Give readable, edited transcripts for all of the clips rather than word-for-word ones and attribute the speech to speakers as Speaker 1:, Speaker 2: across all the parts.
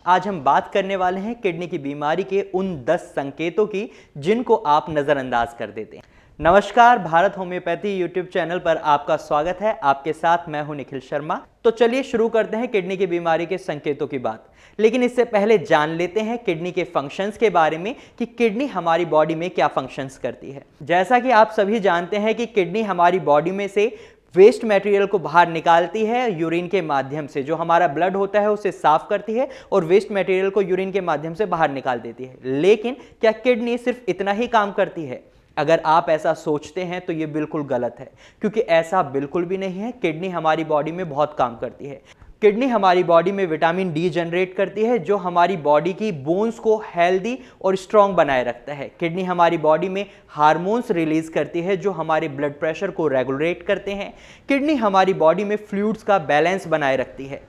Speaker 1: आज हम बात करने वाले हैं किडनी की बीमारी के उन 10 संकेतों की जिनको आप नजरअंदाज कर देते हैं। नमस्कार, भारत होम्योपैथी यूट्यूब चैनल पर आपका स्वागत है। आपके साथ मैं हूं निखिल शर्मा। तो चलिए शुरू करते हैं किडनी की बीमारी के संकेतों की बात। लेकिन इससे पहले जान लेते हैं किडनी के फंक्शंस के बारे में कि किडनी हमारी बॉडी में क्या फंक्शंस करती है। जैसा कि आप सभी जानते हैं कि किडनी हमारी बॉडी में से वेस्ट मटेरियल को बाहर निकालती है यूरिन के माध्यम से। जो हमारा ब्लड होता है उसे साफ करती है और वेस्ट मटेरियल को यूरिन के माध्यम से बाहर निकाल देती है। लेकिन क्या किडनी सिर्फ इतना ही काम करती है? अगर आप ऐसा सोचते हैं तो ये बिल्कुल गलत है, क्योंकि ऐसा बिल्कुल भी नहीं है। किडनी हमारी बॉडी में बहुत काम करती है। किडनी हमारी बॉडी में विटामिन डी जनरेट करती है, जो हमारी बॉडी की बोन्स को हेल्दी और स्ट्रांग बनाए रखता है। किडनी हमारी बॉडी में हार्मोन्स रिलीज करती है, जो हमारे ब्लड प्रेशर को रेगुलेट करते हैं। किडनी हमारी बॉडी में फ्लूइड्स का बैलेंस बनाए रखती है।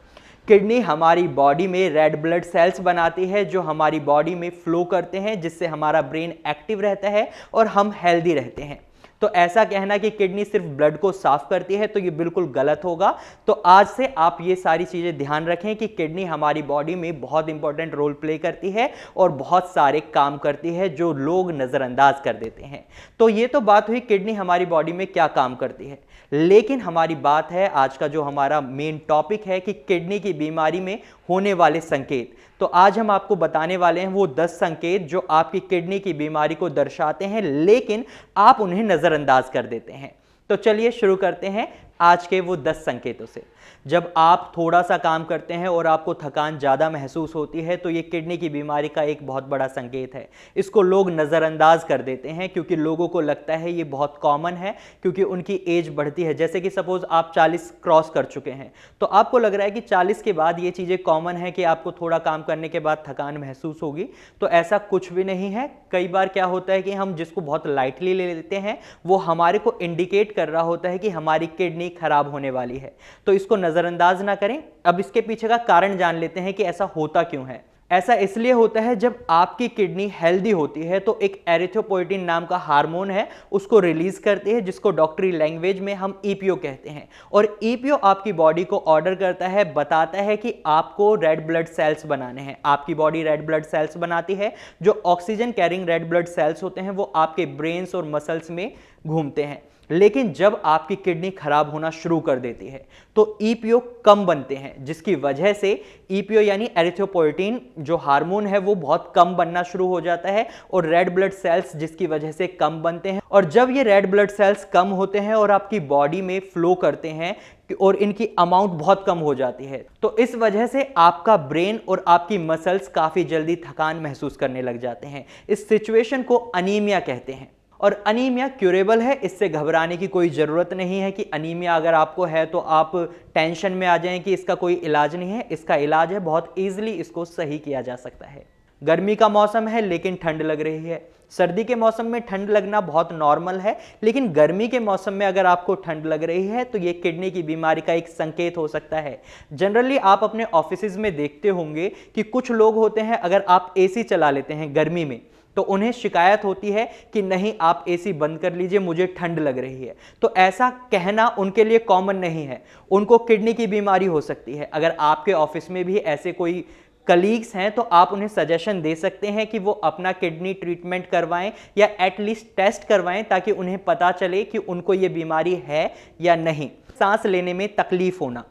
Speaker 1: किडनी हमारी बॉडी में रेड ब्लड सेल्स बनाती है, जो हमारी बॉडी में फ्लो करते हैं, जिससे हमारा ब्रेन एक्टिव रहता है और हम हेल्दी रहते हैं। तो ऐसा कहना कि किडनी सिर्फ ब्लड को साफ करती है तो ये बिल्कुल गलत होगा। तो आज से आप ये सारी चीजें ध्यान रखें कि किडनी हमारी बॉडी में बहुत इंपॉर्टेंट रोल प्ले करती है और बहुत सारे काम करती है जो लोग नजरअंदाज कर देते हैं। तो ये तो बात हुई किडनी हमारी बॉडी में क्या काम करती है। लेकिन हमारी बात है आज का जो हमारा मेन टॉपिक है कि किडनी की बीमारी में होने वाले संकेत। तो आज हम आपको बताने वाले हैं वो 10 संकेत जो आपकी किडनी की बीमारी को दर्शाते हैं, लेकिन आप उन्हें नजरअंदाज कर देते हैं। तो चलिए शुरू करते हैं आज के वो 10 संकेतों से। जब आप थोड़ा सा काम करते हैं और आपको थकान ज़्यादा महसूस होती है तो ये किडनी की बीमारी का एक बहुत बड़ा संकेत है। इसको लोग नज़रअंदाज कर देते हैं क्योंकि लोगों को लगता है ये बहुत कॉमन है, क्योंकि उनकी एज बढ़ती है। जैसे कि सपोज आप 40 क्रॉस कर चुके हैं तो आपको लग रहा है कि 40 के बाद ये चीज़ें कॉमन है कि आपको थोड़ा काम करने के बाद थकान महसूस होगी। तो ऐसा कुछ भी नहीं है। कई बार क्या होता है कि हम जिसको बहुत लाइटली ले लेते हैं वो हमारे को इंडिकेट कर रहा होता है कि हमारी किडनी खराब होने वाली है। तो इसको नजरअंदाज ना करें। अब इसके पीछे का कारण जान लेते हैं कि ऐसा होता क्यों है। ऐसा इसलिए होता है जब आपकी किडनी हेल्दी होती है तो एक एरिथ्रोपोइटिन नाम का हार्मोन है, उसको रिलीज करती है, जिसको डॉक्टरी लैंग्वेज में हम ईपीओ कहते हैं। और ईपीओ आपकी बॉडी को ऑर्डर करता है, बताता है कि आपको रेड ब्लड सेल्स बनाने हैं। आपकी बॉडी रेड ब्लड सेल्स बनाती है। जो oxygen carrying red blood cells होते हैं वो आपके ब्रेन्स और मसल्स में घूमते हैं। लेकिन जब आपकी किडनी खराब होना शुरू कर देती है तो ईपीओ कम बनते हैं, जिसकी वजह से ईपीओ यानी एरिथ्रोपोइटिन जो हार्मोन है वो बहुत कम बनना शुरू हो जाता है और रेड ब्लड सेल्स जिसकी वजह से कम बनते हैं। और जब ये रेड ब्लड सेल्स कम होते हैं और आपकी बॉडी में फ्लो करते हैं और इनकी अमाउंट बहुत कम हो जाती है, तो इस वजह से आपका ब्रेन और आपकी मसल्स काफी जल्दी थकान महसूस करने लग जाते हैं। इस सिचुएशन को अनीमिया कहते हैं और अनीमिया क्यूरेबल है। इससे घबराने की कोई ज़रूरत नहीं है कि अनीमिया अगर आपको है तो आप टेंशन में आ जाएं कि इसका कोई इलाज नहीं है। इसका इलाज है, बहुत ईजिली इसको सही किया जा सकता है। गर्मी का मौसम है लेकिन ठंड लग रही है। सर्दी के मौसम में ठंड लगना बहुत नॉर्मल है, लेकिन गर्मी के मौसम में अगर आपको ठंड लग रही है तो ये किडनी की बीमारी का एक संकेत हो सकता है। जनरली आप अपने ऑफिसेज में देखते होंगे कि कुछ लोग होते हैं, अगर आप एसी चला लेते हैं गर्मी में तो उन्हें शिकायत होती है कि नहीं आप एसी बंद कर लीजिए, मुझे ठंड लग रही है। तो ऐसा कहना उनके लिए कॉमन नहीं है, उनको किडनी की बीमारी हो सकती है। अगर आपके ऑफिस में भी ऐसे कोई कलीग्स हैं तो आप उन्हें सजेशन दे सकते हैं कि वो अपना किडनी ट्रीटमेंट करवाएं या एटलीस्ट टेस्ट करवाएं, ताकि उन्हें पता चले कि उनको ये बीमारी है या नहीं। सांस लेने में तकलीफ होना,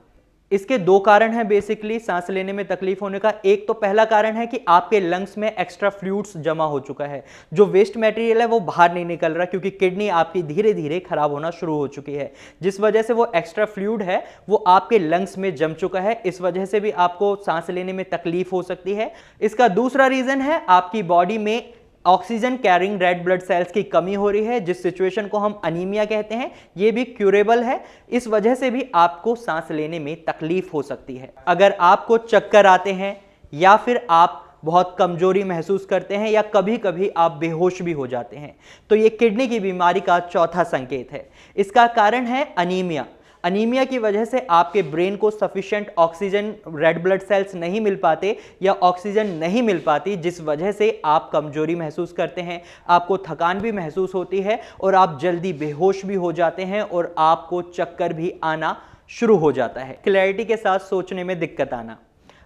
Speaker 1: इसके 2 कारण हैं बेसिकली सांस लेने में तकलीफ होने का। एक तो पहला कारण है कि आपके लंग्स में एक्स्ट्रा फ्लूइड्स जमा हो चुका है, जो वेस्ट मटेरियल है वो बाहर नहीं निकल रहा, क्योंकि किडनी आपकी धीरे धीरे खराब होना शुरू हो चुकी है, जिस वजह से वो एक्स्ट्रा फ्लूइड है वो आपके लंग्स में जम चुका है। इस वजह से भी आपको सांस लेने में तकलीफ हो सकती है। इसका दूसरा रीजन है आपकी बॉडी में oxygen carrying red blood cells की कमी हो रही है, जिस सिचुएशन को हम अनीमिया कहते हैं। ये भी क्यूरेबल है। इस वजह से भी आपको सांस लेने में तकलीफ हो सकती है। अगर आपको चक्कर आते हैं या फिर आप बहुत कमजोरी महसूस करते हैं या कभी कभी आप बेहोश भी हो जाते हैं, तो ये किडनी की बीमारी का चौथा संकेत है। इसका कारण है अनीमिया। अनीमिया की वजह से आपके ब्रेन को sufficient oxygen red blood cells नहीं मिल पाते या ऑक्सीजन नहीं मिल पाती, जिस वजह से आप कमजोरी महसूस करते हैं, आपको थकान भी महसूस होती है और आप जल्दी बेहोश भी हो जाते हैं और आपको चक्कर भी आना शुरू हो जाता है। क्लैरिटी के साथ सोचने में दिक्कत आना,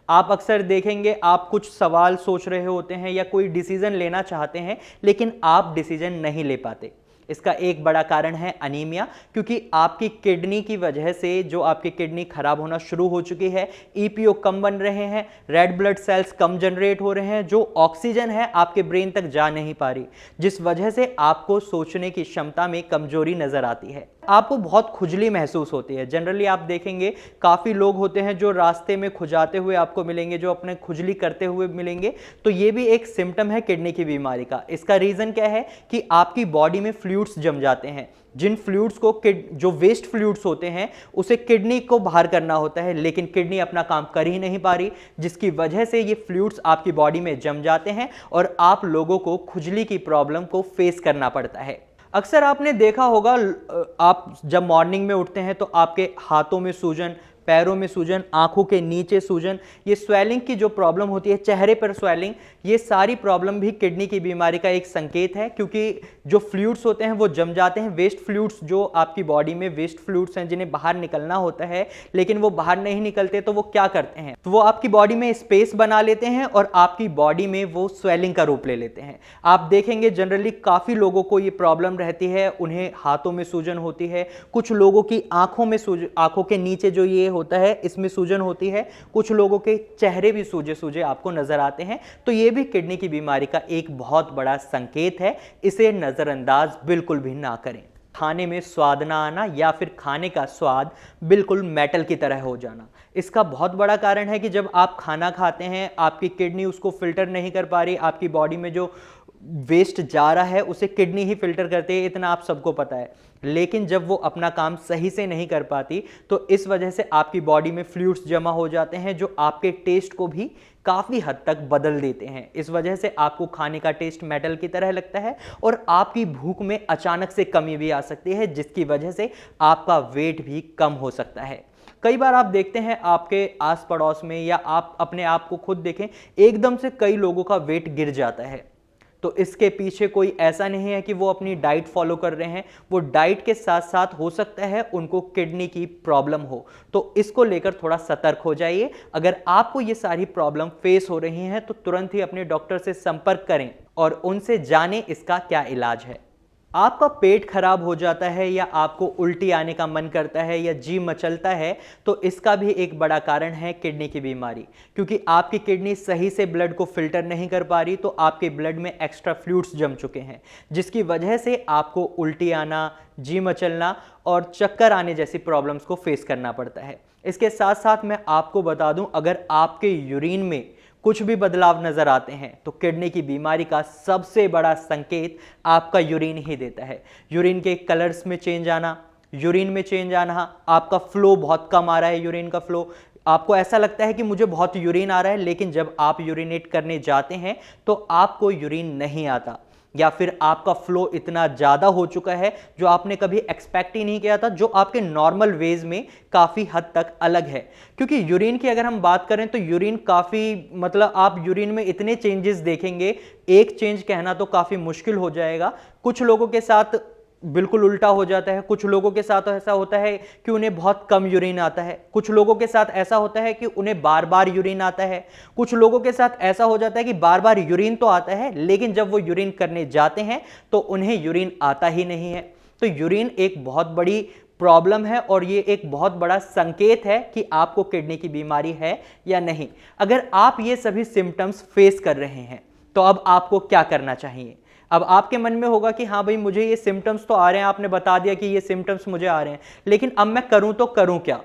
Speaker 1: आप अक्सर देखेंगे आप कुछ सवाल सोच रहे होते हैं या कोई डिसीजन लेना चाहते हैं, लेकिन आप डिसीजन नहीं ले पाते। इसका एक बड़ा कारण है अनीमिया, क्योंकि आपकी किडनी की वजह से जो आपकी किडनी खराब होना शुरू हो चुकी है, ईपीओ कम बन रहे हैं, रेड ब्लड सेल्स कम जनरेट हो रहे हैं, जो ऑक्सीजन है आपके ब्रेन तक जा नहीं पा रही, जिस वजह से आपको सोचने की क्षमता में कमजोरी नजर आती है। आपको बहुत खुजली महसूस होती है। जनरली आप देखेंगे काफ़ी लोग होते हैं जो रास्ते में खुजाते हुए आपको मिलेंगे, जो अपने खुजली करते हुए मिलेंगे, तो ये भी एक सिम्टम है किडनी की बीमारी का। इसका रीज़न क्या है कि आपकी बॉडी में फ्लूइड्स जम जाते हैं, जिन फ्लूइड्स को जो वेस्ट फ्लूइड्स होते हैं उसे किडनी को बाहर करना होता है, लेकिन किडनी अपना काम कर ही नहीं पा रही, जिसकी वजह से ये फ्लूइड्स आपकी बॉडी में जम जाते हैं और आप लोगों को खुजली की प्रॉब्लम को फेस करना पड़ता है। अक्सर आपने देखा होगा, आप जब मॉर्निंग में उठते हैं तो आपके हाथों में सूजन, पैरों में सूजन, आंखों के नीचे सूजन, ये स्वेलिंग की जो प्रॉब्लम होती है, चेहरे पर स्वेलिंग, ये सारी प्रॉब्लम भी किडनी की बीमारी का एक संकेत है, क्योंकि जो फ्लूइड्स होते हैं वो जम जाते हैं। वेस्ट फ्लूइड्स, जो आपकी बॉडी में वेस्ट फ्लूइड्स हैं जिन्हें बाहर निकलना होता है लेकिन वो बाहर नहीं निकलते, तो वो क्या करते हैं, तो वो आपकी बॉडी में स्पेस बना लेते हैं और आपकी बॉडी में वो स्वेलिंग का रूप ले लेते हैं। आप देखेंगे जनरली काफ़ी लोगों को ये प्रॉब्लम रहती है, उन्हें हाथों में सूजन होती है, कुछ लोगों की आंखों में आंखों के नीचे जो ये होता है इसमें सूजन होती है, कुछ लोगों के चेहरे भी सूजे सूजे आपको नजर आते हैं। तो ये भी किडनी की बीमारी का एक बहुत बड़ा संकेत है, इसे नजरअंदाज बिल्कुल भी ना करें। खाने में स्वाद ना आना या फिर खाने का स्वाद बिल्कुल मेटल की तरह हो जाना, इसका बहुत बड़ा कारण है कि जब आप खाना खाते हैं आपकी किडनी उसको फिल्टर नहीं कर पा रही, आपकी बॉडी में जो वेस्ट जा रहा है उसे किडनी ही फिल्टर करती है, इतना आप सबको पता है। लेकिन जब वो अपना काम सही से नहीं कर पाती तो इस वजह से आपकी बॉडी में फ्लूइड्स जमा हो जाते हैं जो आपके टेस्ट को भी काफ़ी हद तक बदल देते हैं। इस वजह से आपको खाने का टेस्ट मेटल की तरह लगता है और आपकी भूख में अचानक से कमी भी आ सकती है, जिसकी वजह से आपका वेट भी कम हो सकता है। कई बार आप देखते हैं आपके आस पड़ोस में या आप अपने आप को खुद देखें, एकदम से कई लोगों का वेट गिर जाता है। तो इसके पीछे कोई ऐसा नहीं है कि वो अपनी डाइट फॉलो कर रहे हैं, वो डाइट के साथ साथ हो सकता है उनको किडनी की प्रॉब्लम हो। तो इसको लेकर थोड़ा सतर्क हो जाइए। अगर आपको ये सारी प्रॉब्लम फेस हो रही हैं तो तुरंत ही अपने डॉक्टर से संपर्क करें और उनसे जानें इसका क्या इलाज है। आपका पेट खराब हो जाता है या आपको उल्टी आने का मन करता है या जी मचलता है, तो इसका भी एक बड़ा कारण है किडनी की बीमारी, क्योंकि आपकी किडनी सही से ब्लड को फिल्टर नहीं कर पा रही, तो आपके ब्लड में एक्स्ट्रा फ्लूइड्स जम चुके हैं, जिसकी वजह से आपको उल्टी आना, जी मचलना और चक्कर आने जैसी प्रॉब्लम्स को फेस करना पड़ता है। इसके साथ साथ मैं आपको बता दूं, अगर आपके यूरिन में कुछ भी बदलाव नजर आते हैं तो किडनी की बीमारी का सबसे बड़ा संकेत आपका यूरिन ही देता है। यूरिन के कलर्स में चेंज आना, यूरिन में चेंज आना, आपका फ्लो बहुत कम आ रहा है, यूरिन का फ्लो, आपको ऐसा लगता है कि मुझे बहुत यूरिन आ रहा है, लेकिन जब आप यूरिनेट करने जाते हैं तो आपको यूरिन नहीं आता, या फिर आपका फ्लो इतना ज़्यादा हो चुका है जो आपने कभी एक्सपेक्ट ही नहीं किया था, जो आपके नॉर्मल वेज में काफ़ी हद तक अलग है। क्योंकि यूरिन की अगर हम बात करें तो यूरिन काफ़ी, मतलब आप यूरिन में इतने चेंजेस देखेंगे, एक चेंज कहना तो काफ़ी मुश्किल हो जाएगा। कुछ लोगों के साथ बिल्कुल उल्टा हो जाता है, कुछ लोगों के साथ ऐसा होता है कि उन्हें बहुत कम यूरिन आता है, कुछ लोगों के साथ ऐसा होता है कि उन्हें बार बार यूरिन आता है, कुछ लोगों के साथ ऐसा हो जाता है कि बार बार यूरिन तो आता है लेकिन जब वो यूरिन करने जाते हैं तो उन्हें यूरिन आता ही नहीं है। तो यूरिन एक बहुत बड़ी प्रॉब्लम है और ये एक बहुत बड़ा संकेत है कि आपको किडनी की बीमारी है या नहीं। अगर आप ये सभी सिम्टम्स फेस कर रहे हैं तो अब आपको क्या करना चाहिए। अब आपके मन में होगा कि हाँ भाई, मुझे ये सिम्टम्स तो आ रहे हैं, आपने बता दिया कि ये सिम्टम्स मुझे आ रहे हैं, लेकिन अब मैं करूं तो करूं क्या।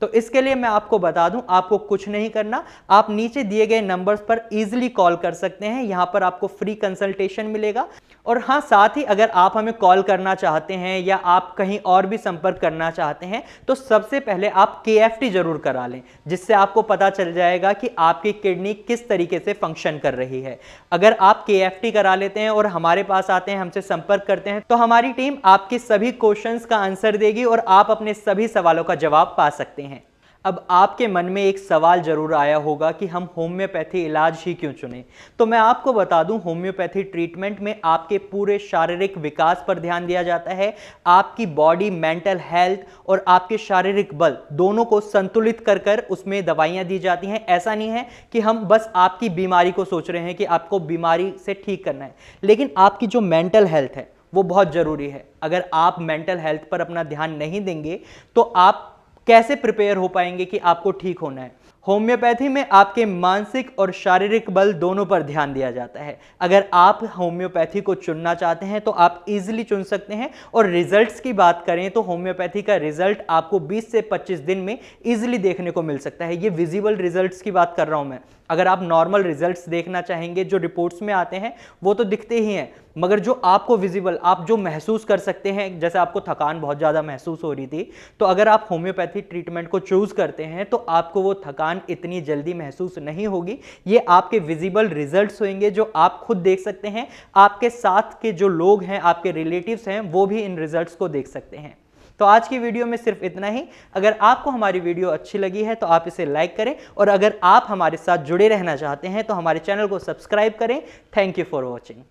Speaker 1: तो इसके लिए मैं आपको बता दूं, आपको कुछ नहीं करना, आप नीचे दिए गए नंबर्स पर इजीली कॉल कर सकते हैं। यहां पर आपको फ्री कंसल्टेशन मिलेगा। और हाँ, साथ ही अगर आप हमें कॉल करना चाहते हैं या आप कहीं और भी संपर्क करना चाहते हैं तो सबसे पहले आप KFT जरूर करा लें, जिससे आपको पता चल जाएगा कि आपकी किडनी किस तरीके से फंक्शन कर रही है। अगर आप KFT करा लेते हैं और हमारे पास आते हैं, हमसे संपर्क करते हैं, तो हमारी टीम आपके सभी क्वेश्चंस का आंसर देगी और आप अपने सभी सवालों का जवाब पा सकते हैं। अब आपके मन में एक सवाल जरूर आया होगा कि हम होम्योपैथी इलाज ही क्यों चुनें। तो मैं आपको बता दूं, होम्योपैथी ट्रीटमेंट में आपके पूरे शारीरिक विकास पर ध्यान दिया जाता है। आपकी बॉडी, मेंटल हेल्थ और आपके शारीरिक बल दोनों को संतुलित कर कर उसमें दवाइयां दी जाती हैं। ऐसा नहीं है कि हम बस आपकी बीमारी को सोच रहे हैं कि आपको बीमारी से ठीक करना है, लेकिन आपकी जो मेंटल हेल्थ है वो बहुत जरूरी है। अगर आप मेंटल हेल्थ पर अपना ध्यान नहीं देंगे तो आप कैसे प्रिपेयर हो पाएंगे कि आपको ठीक होना है। होम्योपैथी में आपके मानसिक और शारीरिक बल दोनों पर ध्यान दिया जाता है। अगर आप होम्योपैथी को चुनना चाहते हैं तो आप इजीली चुन सकते हैं। और रिजल्ट्स की बात करें तो होम्योपैथी का रिजल्ट आपको 20 से 25 दिन में इजीली देखने को मिल सकता है। ये विजिबल रिजल्ट्स की बात कर रहा हूं मैं। अगर आप नॉर्मल रिजल्ट्स देखना चाहेंगे, जो रिपोर्ट्स में आते हैं वो तो दिखते ही हैं, मगर जो आपको विजिबल, आप जो महसूस कर सकते हैं, जैसे आपको थकान बहुत ज़्यादा महसूस हो रही थी, तो अगर आप होम्योपैथी ट्रीटमेंट को चूज़ करते हैं तो आपको वो थकान इतनी जल्दी महसूस नहीं होगी। ये आपके विजिबल रिजल्ट्स होंगे जो आप खुद देख सकते हैं। आपके साथ के जो लोग हैं, आपके रिलेटिव्स हैं, वो भी इन रिजल्ट्स को देख सकते हैं। तो आज की वीडियो में सिर्फ इतना ही। अगर आपको हमारी वीडियो अच्छी लगी है तो आप इसे लाइक करें, और अगर आप हमारे साथ जुड़े रहना चाहते हैं तो हमारे चैनल को सब्सक्राइब करें। Thank you for watching.